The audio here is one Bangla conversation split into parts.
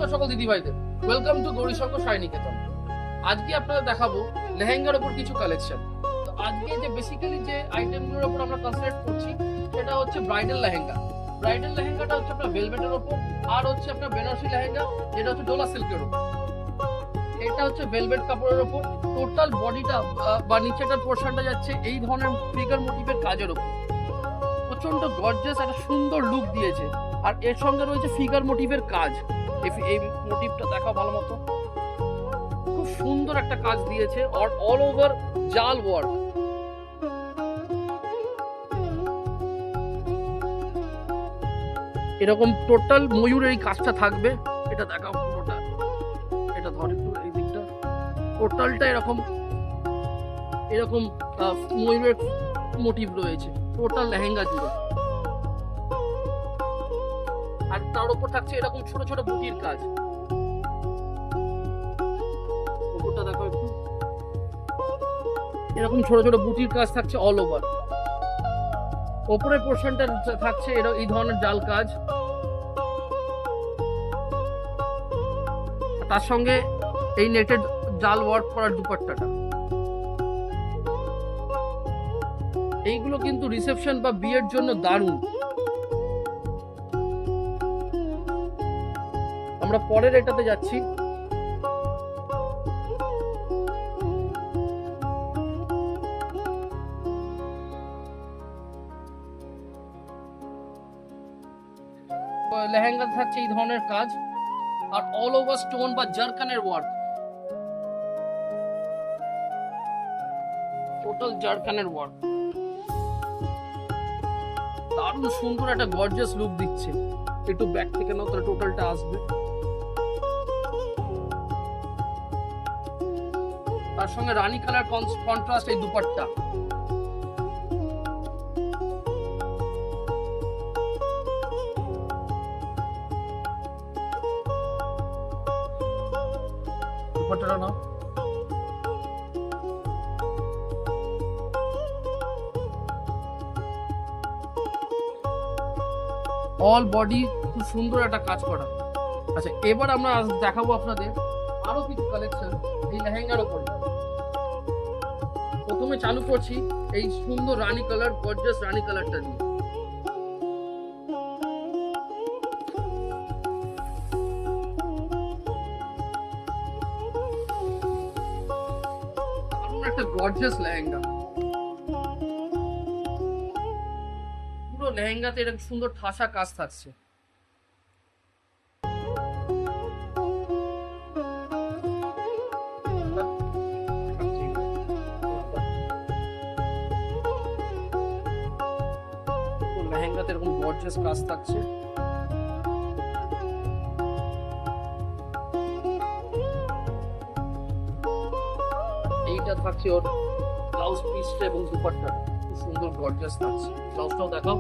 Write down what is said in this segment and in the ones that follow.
নমস্কার সকল দিদিভাইদের, ওয়েলকাম টু গৌরীশঙ্কর শাড়ি নিকেতন। আজকে আপনাদের দেখাবো লেহেঙ্গার ওপর কিছু কালেকশন। তো আজকে যে বেসিক্যালি যে আইটেমগুলোর ওপর আমরা কনসেন্ট্রেট করছি সেটা হচ্ছে ব্রাইডাল লেহেঙ্গা। ব্রাইডাল লেহেঙ্গাটা হচ্ছে আপনার ভেলভেটের ওপর, আর হচ্ছে আপনার বেনারসি লেহেঙ্গা যেটা হচ্ছে ডোলা সিল্কের ওপর। এটা হচ্ছে ভেলভেট কাপড়ের ওপর, টোটাল বডিটা বা নিচেটার পোর্শনটা যাচ্ছে এই ধরনের ফিগার মোটিভের কাজের ওপর। প্রচন্ড গর্জিয়াস একটা সুন্দর লুক দিয়েছে, আর এর সঙ্গে রয়েছে ফিগার মোটিভের কাজ। এই মোটিভটা দেখা ভালো মতো, খুব সুন্দর একটা কাজ দিয়েছে, আর অল ওভার জাল ওয়ার্ক। এরকম টোটাল ময়ূরের এই কাজটা থাকবে, এটা দেখাও পুরোটা। এটা ধর একটু এই দিকটা, টোটালটা এরকম এরকম ময়ূরের মোটিভ রয়েছে টোটাল লেহেঙ্গা জুড়ে। আর তার উপর থাকছে এরকম ছোট ছোট বুটির কাজ। উপরটা দেখো একটু, এরকম ছোট ছোট বুটির কাজ থাকছে অল ওভার। ওপরের পোর্শনটা থাকছে এই ধরনের জাল কাজ, তার সঙ্গে এই নেটের জাল ওয়ার্ক করার দুপাট্টাটা। এইগুলো কিন্তু রিসেপশন বা বিয়ের জন্য দারুণ। আমরা পরের এটাতে যাচ্ছি। লেহেঙ্গা থাকছে এই ধরনের কাজ, আর অল ওভার স্টোন বা জারকানের ওয়ার্ক, টোটাল জারকানের ওয়ার্ক। দারুণ সুন্দর একটা গর্জিয়াস লুক দিচ্ছে। একটু ব্যাক থেকে নাও তাহলে টোটালটা আসবে। তার সঙ্গে রানী কালার কন্ট্রাস্ট এই দুপাট্টা। দুপাট্টাটা নাও। অল বডি খুব সুন্দর একটা কাজ করা। আচ্ছা, এবার আমরা দেখাবো আপনাদের আরো কিছু কালেকশন এই লেহেঙ্গার উপরে। প্রথমে চালু করছি এই সুন্দর রানী কালার, গর্জিয়াস রানী কালারটা দিয়ে। দারুণ একটা গর্জিয়াস লেহেঙ্গা। পুরো লেহেঙ্গাতে এরকম সুন্দর ঠাসা কাজ থাকছে। লেহেঙ্গাতে এরকম গর্জিয়াস কাজ থাকছে। এইটা থাকছে ওর ব্লাউজ পিসটা এবং দুপাট্টা, খুব সুন্দর গর্জিয়াস থাকছে। ব্লাউজটাও দেখাও।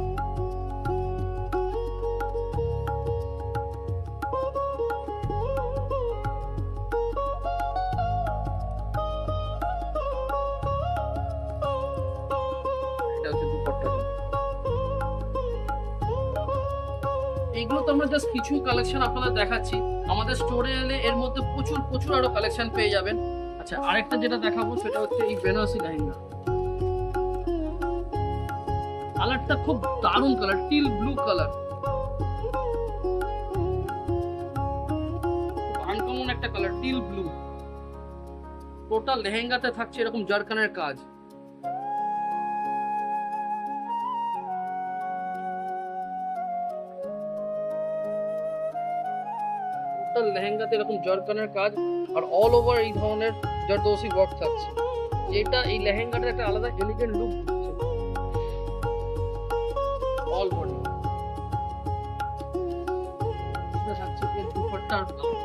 এটা হচ্ছে দুপাট্টাটা। এইগুলো তো আমরা জাস্ট কিছু কালেকশন আপনাদের দেখাচ্ছি। আমাদের স্টোরে এলে এর মধ্যে প্রচুর প্রচুর আরো কালেকশন পেয়ে যাবেন। আচ্ছা, আরেকটা যেটা দেখাবো সেটা হচ্ছে এই বেনারসি লেহেঙ্গা। কালারটা খুব দারুণ colour, teal blue colour, uncommon একটা কালার, টিল ব্লু। টোটাল লেহেঙ্গাতে থাকছে এরকম জারকানের কাজ। টোটাল লেহেঙ্গাতে এরকম জারকানের কাজ, আর অল ওভার এই ধরনের জারদৌসি ওয়ার্ক থাকছে, যেটা এই লেহেঙ্গাটার একটা আলাদা এলিগেন্ট লুক দিচ্ছে। অল বডি এটা থাকছে এর দুপাট্টার কাজ।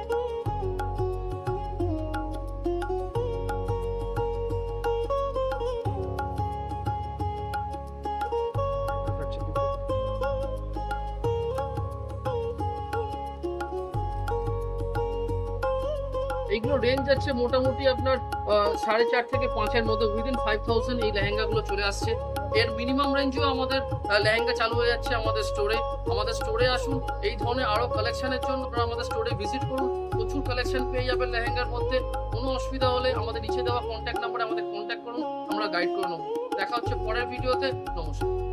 এইগুলো রেঞ্জ আছে মোটামুটি আপনার 4.5 থেকে 5 এর মধ্যে, উইদিন 5000 এই লেহেঙ্গাগুলো চলে আসছে। এর মিনিমাম রেঞ্জেও আমাদের লেহেঙ্গা চালু হয়ে যাচ্ছে আমাদের স্টোরে আসুন। এই ধরনের আরো কালেকশনের জন্য আপনারা আমাদের স্টোরে ভিজিট করুন। প্রচুর কালেকশন পেয়ে যাবেন লেহেঙ্গার মধ্যে। কোনো অসুবিধা হলে আমাদের নিচে দেওয়া কন্ট্যাক্ট নাম্বারে আমাদের কন্ট্যাক্ট করুন, আমরা গাইড করে নেবো। দেখা হচ্ছে পরের ভিডিওতে। নমস্কার।